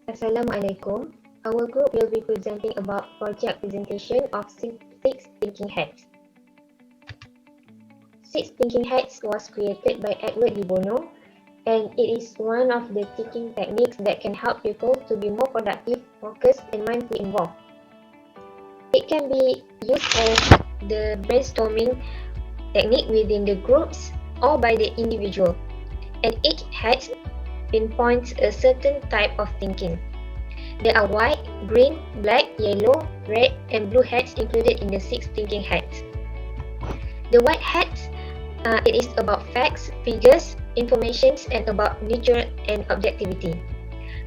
Assalamualaikum. Our group will be presenting about project presentation of six thinking hats. Six thinking hats was created by Edward de Bono, and it is one of the thinking techniques that can help people to be more productive, focused, and mindfully involved. It can be used as the brainstorming technique within the groups or by the individual, and each hat pinpoints a certain type of thinking. There are white, green, black, yellow, red, and blue hats included in the six thinking hats. The white hats, it is about facts, figures, information, and about nature and objectivity.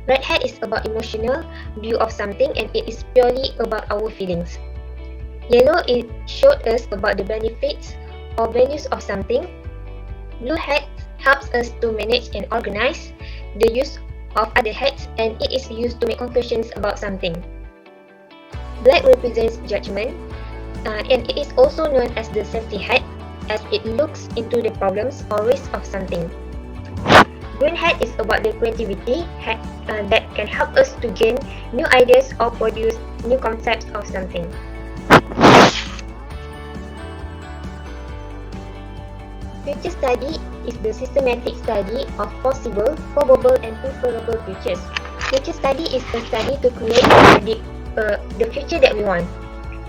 Red hat is about emotional view of something, and it is purely about our feelings. Yellow, it showed us about the benefits or values of something. Blue hat helps us to manage and organize the use of other hats, and it is used to make conclusions about something. Black represents judgment, and it is also known as the safety hat, as it looks into the problems or risks of something. Green hat is about the creativity hat that can help us to gain new ideas or produce new concepts of something. Future study is the systematic study of possible, probable, and preferable futures. Future study is a study to create and predict the future that we want.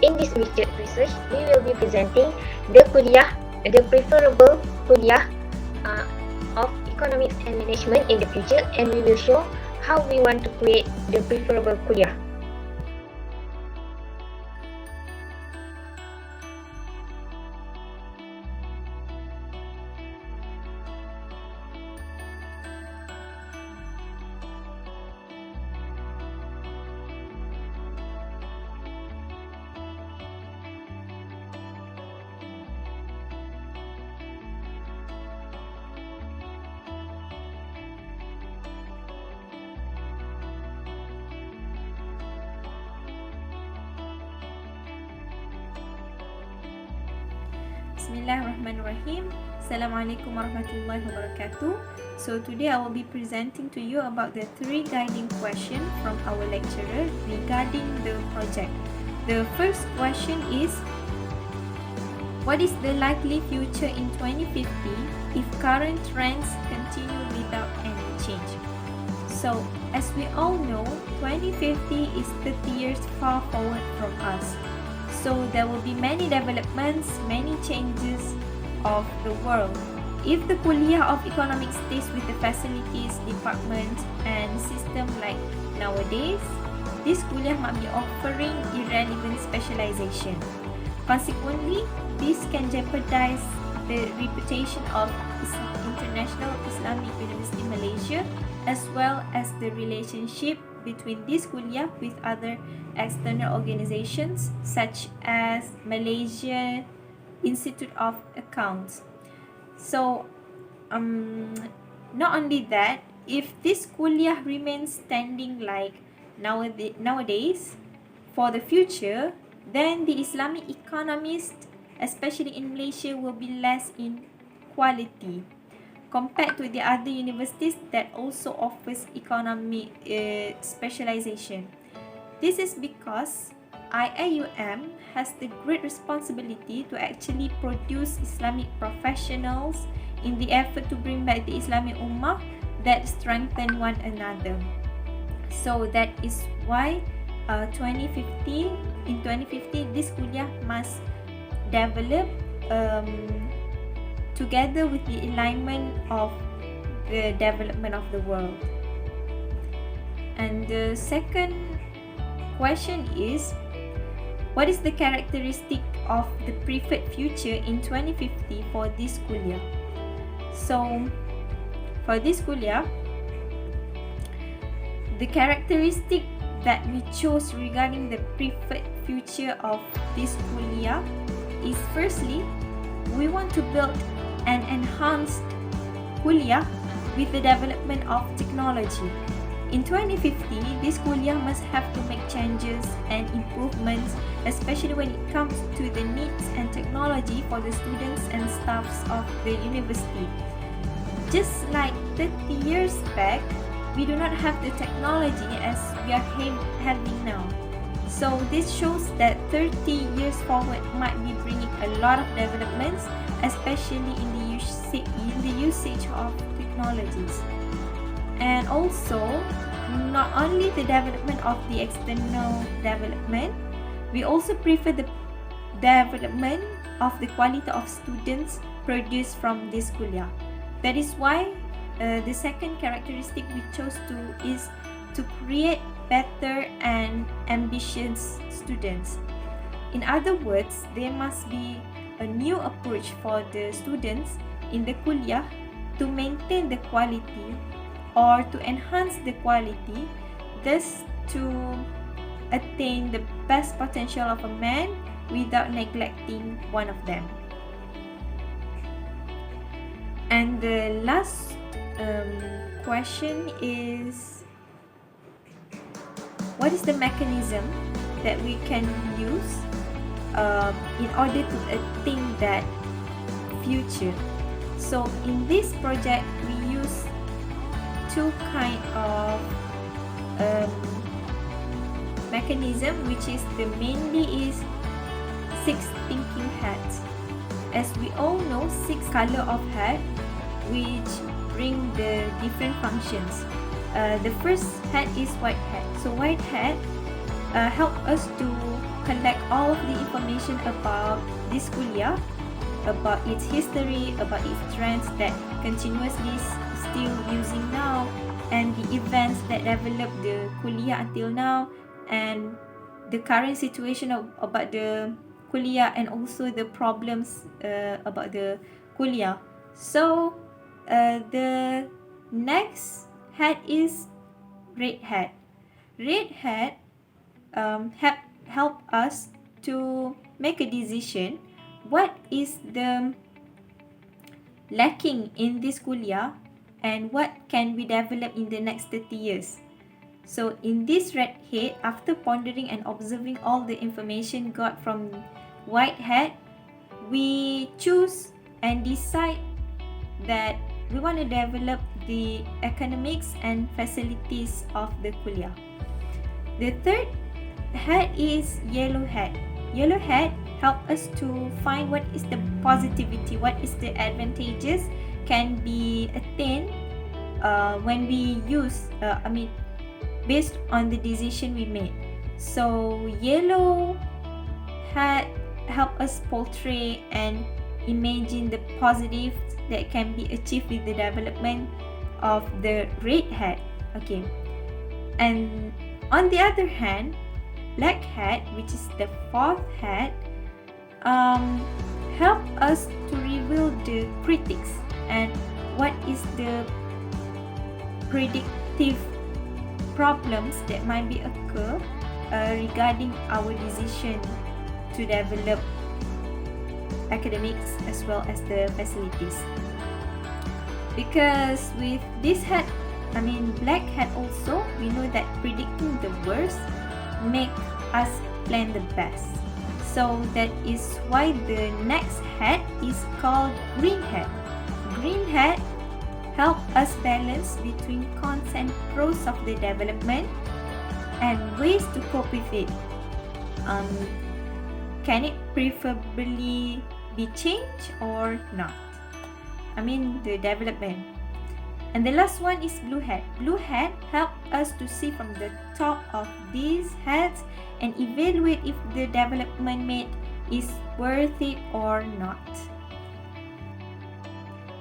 In this research, we will be presenting the preferable kuliah of economics and management in the future, and we will show how we want to create the preferable kuliah. Bismillahirrahmanirrahim. Assalamualaikum warahmatullahi wabarakatuh. So today I will be presenting to you about the three guiding questions from our lecturer regarding the project. The first question is, what is the likely future in 2050 if current trends continue without any change? So as we all know, 2050 is 30 years far forward from us. So there will be many developments, many changes of the world. If the kuliah of economics stays with the facilities, department and system like nowadays, this kuliah might be offering irrelevant specialization. Consequently, this can jeopardize the reputation of International Islamic University Malaysia, as well as the relationship between this kuliah with other external organizations such as Malaysia Institute of Accounts. So, not only that, if this kuliah remains standing like nowadays for the future, then the Islamic economists, especially in Malaysia, will be less in quality compared to the other universities that also offers economic specialization. This is because IAUM has the great responsibility to actually produce Islamic professionals in the effort to bring back the Islamic Ummah that strengthen one another. So that is why in 2050, this kuliah must develop together with the alignment of the development of the world. And the second question is, what is the characteristic of the preferred future in 2050 for this kuliah? So, for this kuliah, the characteristic that we chose regarding the preferred future of this kuliah is, firstly, we want to build an enhanced kuliah with the development of technology. In 2050, this kuliah must have to make changes and improvements, especially when it comes to the needs and technology for the students and staffs of the university. Just like 30 years back, we do not have the technology as we are having now. So this shows that 30 years forward might be bringing a lot of developments, especially in the usage of technologies. And also, not only the development of the external development, we also prefer the development of the quality of students produced from this kuliah. That is why the second characteristic we chose is to create better and ambitious students. In other words, there must be a new approach for the students in the kuliah to maintain the quality or to enhance the quality, thus to attain the best potential of a man without neglecting one of them. And the last question is, what is the mechanism that we can use in order to attain that future? So in this project, we use two kind of mechanism, which is the mainly is 6 thinking hats. As we all know, 6 color of hat which bring the different functions. The first hat is white hat. So white hat help us to collect all of the information about this kuliah, about its history, about its trends that continuously still using now, and the events that develop the kuliah until now, and the current situation about the kuliah, and also the problems about the kuliah. So the next hat is red hat. Red hat help us to make a decision what is the lacking in this kuliah and what can be developed in the next 30 years. So in this red hat, after pondering and observing all the information got from white hat, we choose and decide that we want to develop the economics and facilities of the kuliah. The third hat is yellow hat. Yellow hat help us to find what is the positivity, what is the advantages can be attained when we use, based on the decision we made. So yellow hat help us portray and imagine the positives that can be achieved with the development of the red hat. Okay, and on the other hand, black hat, which is the fourth hat, help us to reveal the critics and what is the predictive problems that might be occur regarding our decision to develop academics as well as the facilities. Because with this hat, black hat also, we know that predicting the worst make us plan the best. So that is why the next hat is called green hat. Green hat help us balance between cons and pros of the development and ways to cope with it. Can it preferably be changed or not? The development. And the last one is blue hat. Blue hat help us to see from the top of these hats and evaluate if the development made is worth it or not.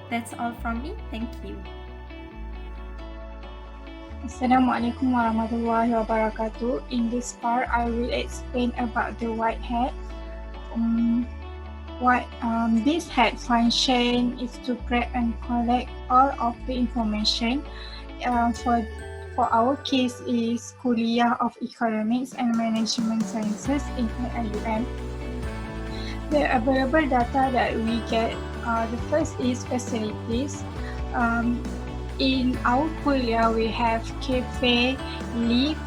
That's all from me. Thank you. Assalamualaikum warahmatullahi wabarakatuh. In this part, I will explain about the white hat. This hat function is to grab and collect all of the information. For our case is Kuliah of Economics and Management Sciences in IUM. The available data that we get, the first is facilities. In our kuliah, we have cafe, lift.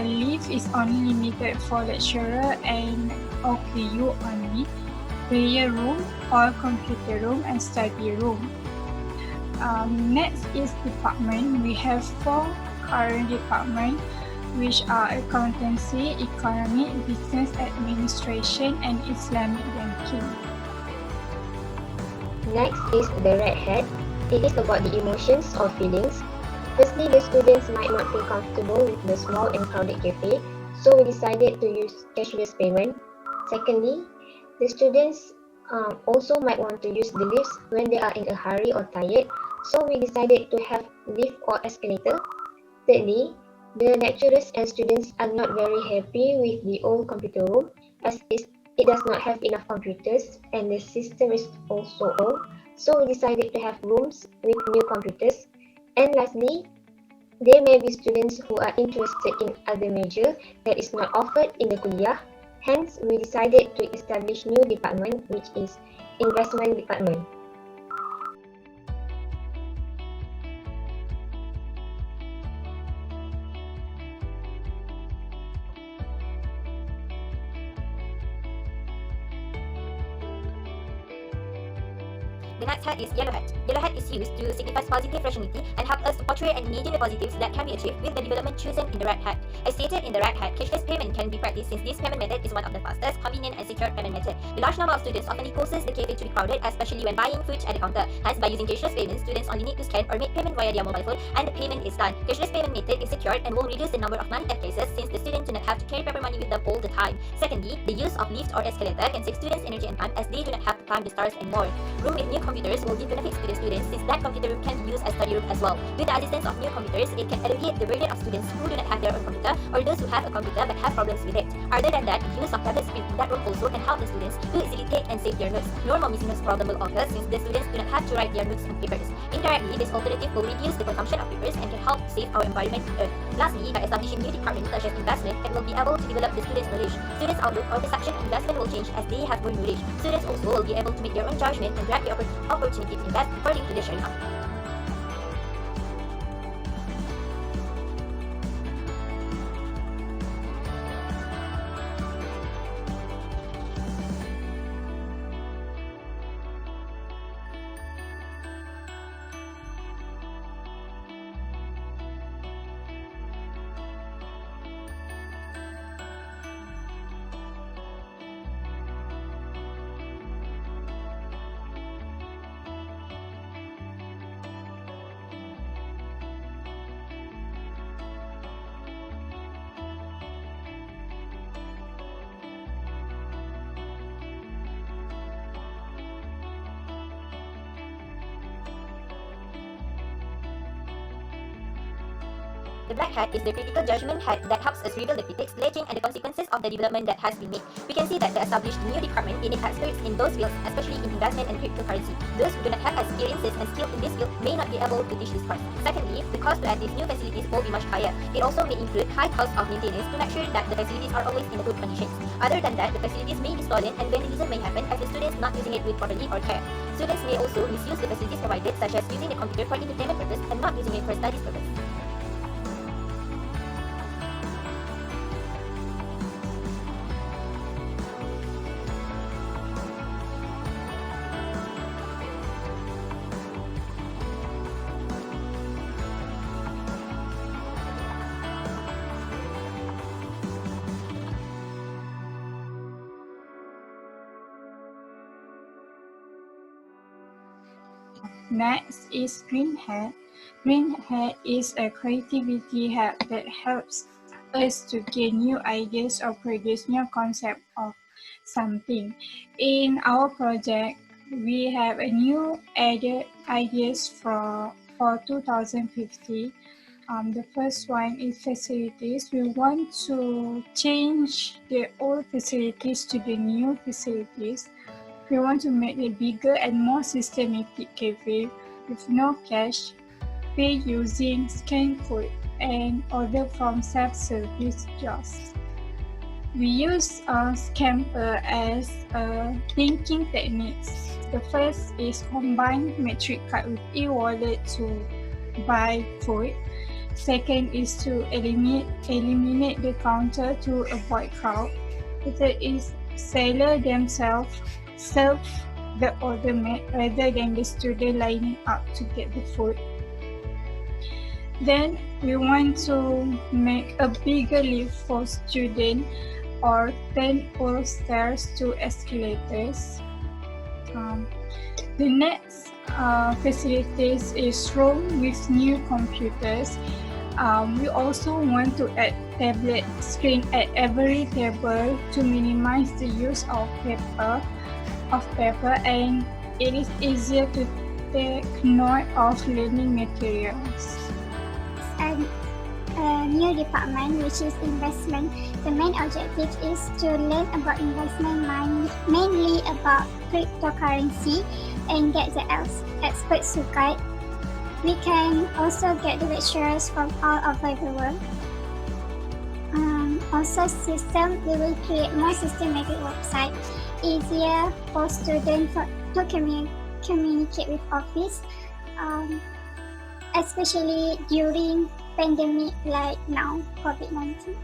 Lift is only limited for lecturer and OKU only. Prayer room or computer room and study room. Next is department. We have 4 current department, which are accountancy, economic, business administration, and Islamic banking. Next is the red hat. It is about the emotions or feelings. Firstly, the students might not feel comfortable with the small and crowded cafe, so we decided to use cashless payment. Secondly, the students also might want to use the lifts when they are in a hurry or tired, so we decided to have lift or escalator. Thirdly, the lecturers and students are not very happy with the old computer room as it does not have enough computers and the system is also old, so we decided to have rooms with new computers. And lastly, there may be students who are interested in other major that is not offered in the kuliah. Hence, we decided to establish new department which is investment department. The next hat is yellow hat. Yellow hat is used to signify positive rationality and help us to portray and imagine the positives that can be achieved with the development chosen in the red hat. As stated in the red hat, cashless payment can be practiced since this payment method is one of the fastest, convenient, and secure payment method. The large number of students often causes the cafe to be crowded, especially when buying food at the counter. Hence, by using cashless payment, students only need to scan or make payment via their mobile phone, and the payment is done. Cashless payment method is secured and will reduce the number of money theft cases since the students do not have to carry paper money with them all the time. Secondly, the use of lift or escalator can save students energy and time as they do not have to climb the stairs anymore. Room with new computers will give benefits to the students since that computer room can be used as study room as well. With the assistance of new computers, it can alleviate the burden of students who do not have their own computer or those who have a computer but have problems with it. Other than that, the use of tablets in that room also can help the students to easily take and save their notes. Normal missing notes problem will occur since the students do not have to write their notes on papers. Indirectly, this alternative will reduce the consumption of papers and can help save our environment on Earth. Lastly, by establishing new departments such as investment, it will be able to develop the students' knowledge. Students' outlook or perception of investment will change as they have more knowledge. Students also will be able to make their own judgment and grab the opportunity to invest according to the Sharia. The black hat is the critical judgment hat that helps us reveal the critics, lacking, and the consequences of the development that has been made. We can see that the established new department gained experts in those fields, especially in investment and cryptocurrency. Those who do not have experiences and skill in this field may not be able to teach this course. Secondly, the cost to add these new facilities will be much higher. It also may include high cost of maintenance to make sure that the facilities are always in good conditions. Other than that, the facilities may be stolen and vandalism may happen as the students not using it with properly or care. Students may also misuse the facilities provided, such as using the computer for entertainment purpose and not using it for studies purpose. Next is green hat. Green hat is a creativity hat that helps us to gain new ideas or produce new concept of something. In our project, we have a new ideas for 2050. The first one is facilities. We want to change the old facilities to the new facilities. We want to make a bigger and more systematic cafe with no cash, pay using scanned code, and order from self-service kiosks. We use Scamper as thinking techniques. The first is combine metric card with e-wallet to buy food. Second is to eliminate the counter to avoid crowd. The third is seller themselves serve the order made rather than the student lining up to get the food. Then we want to make a bigger lift for students or turn all stairs to escalators. The next facilities is room with new computers. We also want to add tablet screen at every table to minimize the use of paper, and it is easier to take note of learning materials. A new department, which is investment. The main objective is to learn about investment, mainly about cryptocurrency, and get the experts to guide. We can also get the lecturers from all over the world. Also, we will create more systematic website, easier for students to communicate with office, especially during pandemic like now, COVID-19.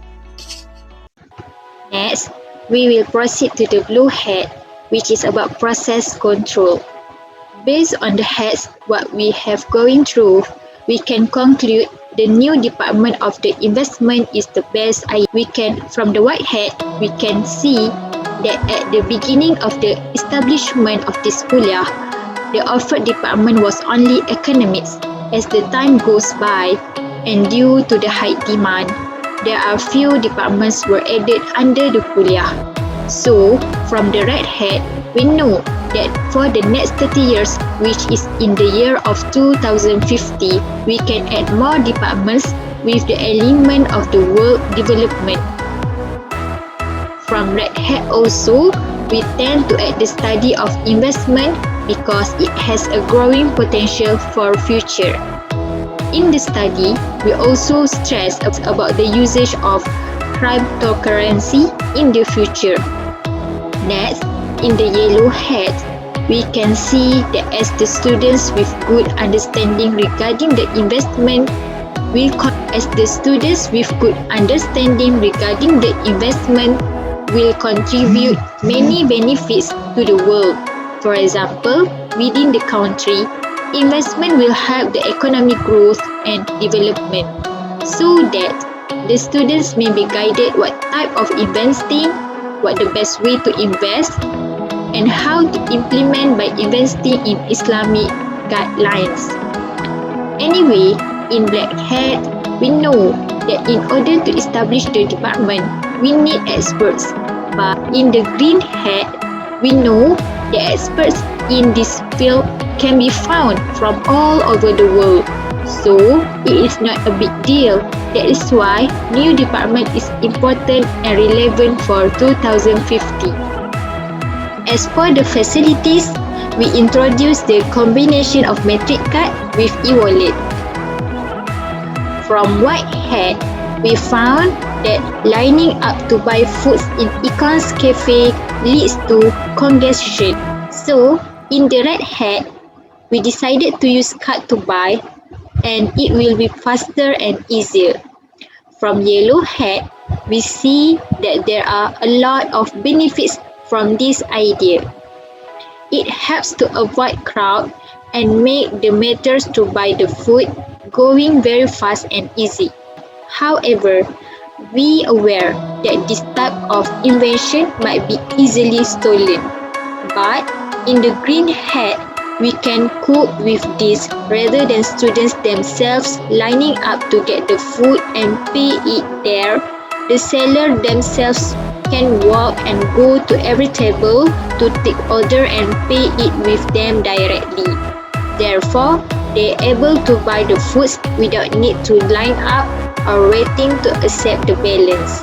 Next, we will proceed to the blue hat, which is about process control. Based on the hats what we have going through, we can conclude the new department of the investment is the best idea. From the white hat, we can see that at the beginning of the establishment of this kuliah, the offered department was only economics. As the time goes by, and due to the high demand, there are few departments were added under the kuliah. So, from the red hat, we know that for the next 30 years, which is in the year of 2050, we can add more departments with the element of the world development. From red hat also, we tend to add the study of investment because it has a growing potential for future. In the study, we also stress about the usage of cryptocurrency in the future. Next, in the yellow hat, we can see that as the students with good understanding regarding the investment will contribute many benefits to the world. For example, within the country, investment will help the economic growth and development, so that the students may be guided what type of investing, what the best way to invest, and how to implement by investing in Islamic guidelines. Anyway, in black hat, we know that in order to establish the department, we need experts. But in the green hat, we know the experts in this field can be found from all over the world. So, it is not a big deal. That is why new department is important and relevant for 2050. As for the facilities, we introduce the combination of metric card with e-wallet. From white hat, we found that lining up to buy foods in Econs Cafe leads to congestion. So, in the red hat, we decided to use card to buy, and it will be faster and easier. From yellow hat, we see that there are a lot of benefits from this idea. It helps to avoid crowd and make the matters to buy the food going very fast and easy. However, we aware that this type of invention might be easily stolen. But in the green hat, we can cope with this rather than students themselves lining up to get the food and pay it there. The seller themselves can walk and go to every table to take order and pay it with them directly. Therefore, they are able to buy the foods without need to line up or waiting to accept the balance.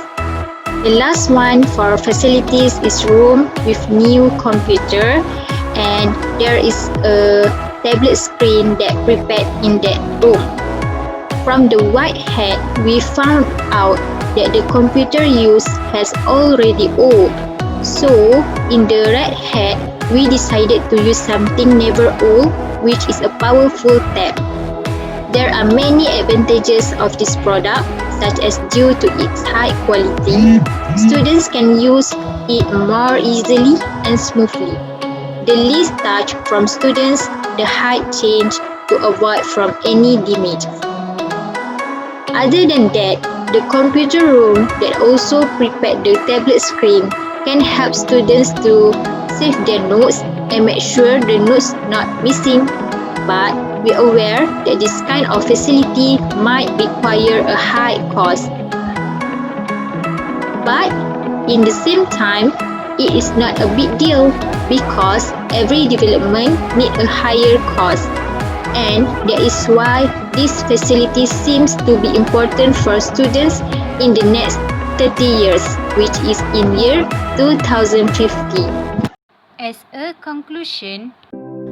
The last one for facilities is room with new computer, and there is a tablet screen that prepared in that room. From the white hat, we found out that the computer used has already old. So, in the red hat, we decided to use something never old, which is a powerful tab. There are many advantages of this product, such as due to its high quality, students can use it more easily and smoothly. The least touch from students, the height change to avoid from any damage. Other than that, the computer room that also prepared the tablet screen can help students to save their notes and make sure the notes not missing. But we are aware that this kind of facility might require a high cost. But in the same time, it is not a big deal because every development needs a higher cost. And that is why this facility seems to be important for students in the next 30 years, which is in year 2050. As a conclusion,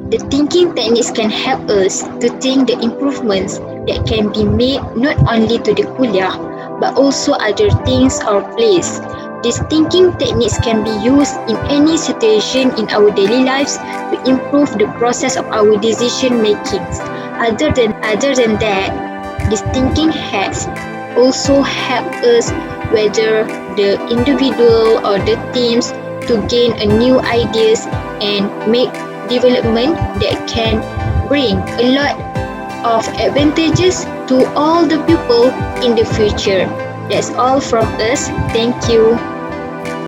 The thinking techniques can help us to think the improvements that can be made not only to the kuliah but also other things or place. These thinking techniques can be used in any situation in our daily lives to improve the process of our decision making. Other than that, these thinking hacks also help us whether the individual or the teams to gain a new ideas and make development that can bring a lot of advantages to all the people in the future. That's all from us. Thank you.